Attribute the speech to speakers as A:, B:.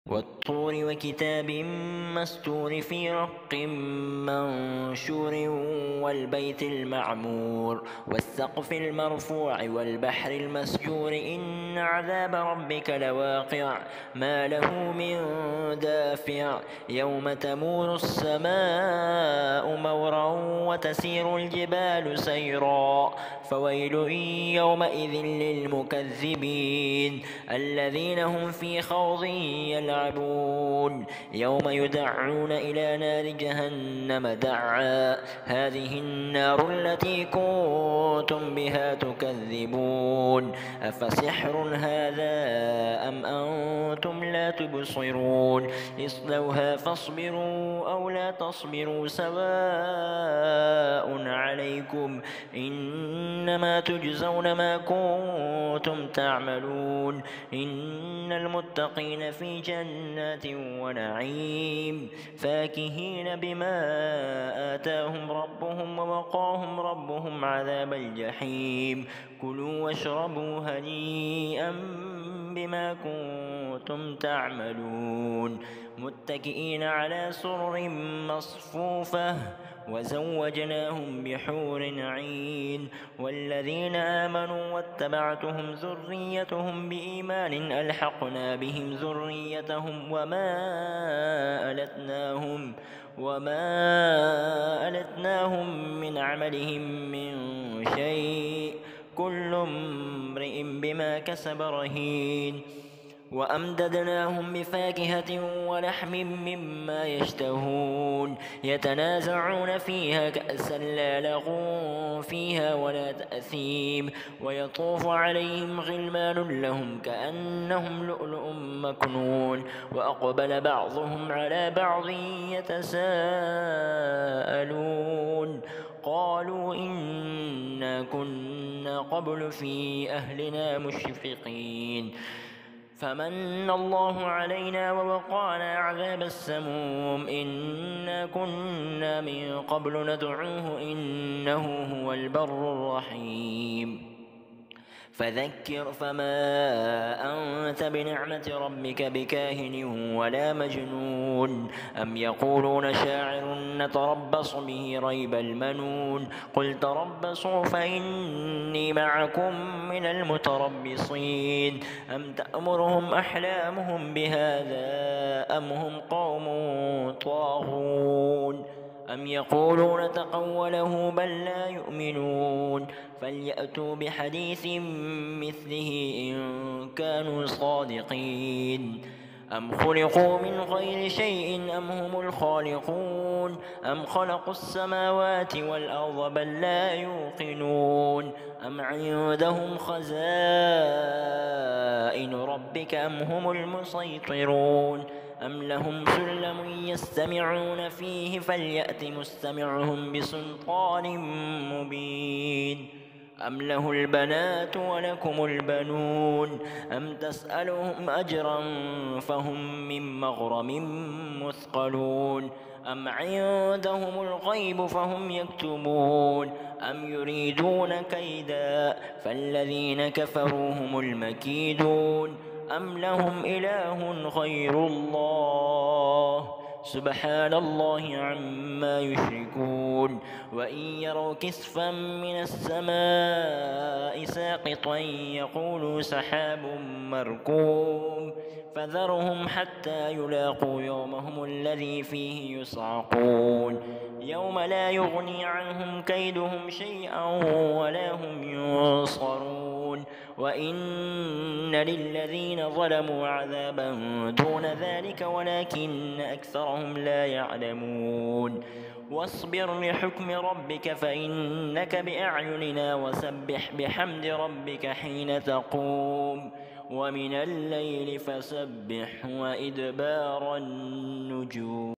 A: وَالطُّورِ وَكِتَابٍ مَّسْطُورٍ فِي رَقٍّ مَّنشُورٍ وَالْبَيْتِ الْمَعْمُورِ وَالسَّقْفِ الْمَرْفُوعِ وَالْبَحْرِ الْمَسْجُورِ إِنَّ عَذَابَ رَبِّكَ لَوَاقِعٌ مَّا لَهُ مِن دَافِعٍ يَوْمَ تَمُورُ السَّمَاءُ مَوْرًا وَتَسِيرُ الْجِبَالُ سَيْرًا فَوَيْلٌ يَوْمَئِذٍ لِّلْمُكَذِّبِينَ الَّذِينَ هُمْ فِي خَوْضٍ يلعبون يوم يدعون إلى نار جهنم دعا هذه النار التي كنتم بها تكذبون أفسحر هذا أم أنتم لا تبصرون اصلوها فاصبروا أو لا تصبروا سواء عليكم إنما تجزون ما كنتم تعملون إن المتقين في جنات ونعيم فاكهين بما آتاهم ربهم ووقاهم ربهم عذاب الجحيم كلوا واشربوا هنيئا بما كنتم تعملون متكئين على سرر مصفوفة وزوجناهم بحور عين والذين آمنوا واتبعتهم ذريتهم بإيمان ألحقنا بهم ذريتهم وما ألتناهم من عملهم من شيء كل امرئ بما كسب رهين وأمددناهم بفاكهة ولحم مما يشتهون يتنازعون فيها كأسا لا لغو فيها ولا تأثيم ويطوف عليهم غلمان لهم كأنهم لؤلؤ مكنون وأقبل بعضهم على بعض يتساءلون قالوا إنا كنا قبل في أهلنا مشفقين فمن الله علينا ووقانا عذاب السموم إنا كنا من قبل ندعوه إنه هو البر الرحيم فذكر فما أنت بنعمة ربك بكاهن ولا مجنون أم يقولون شاعر نتربص به ريب المنون قل تربصوا فإني معكم من المتربصين أم تأمرهم أحلامهم بهذا أم هم قوم طاغون أم يقولون تقوله بل لا يؤمنون فليأتوا بحديث مثله إن كانوا صادقين أم خلقوا من غير شيء أم هم الخالقون أم خلقوا السماوات والأرض بل لا يوقنون أم عندهم خزائن ربك أم هم المسيطرون أم لهم سلم يستمعون فيه فليأت مستمعهم بسلطان مبين أم له البنات ولكم البنون أم تسألهم أجرا فهم من مغرم مثقلون أم عندهم الغيب فهم يكتبون أم يريدون كيدا فالذين كفروا هم المكيدون أم لهم إله غير الله سبحان الله عما يشركون وإن يروا كسفا من السماء ساقطا يقولوا سحاب مركوم فذرهم حتى يلاقوا يومهم الذي فيه يصعقون يوم لا يغني عنهم كيدهم شيئا ولا هم ينصرون وإن للذين ظلموا عذابا دون ذلك ولكن أكثرهم لا يعلمون واصبر لحكم ربك فإنك بأعيننا وسبح بحمد ربك حين تقوم ومن الليل فسبح وإدبار النجوم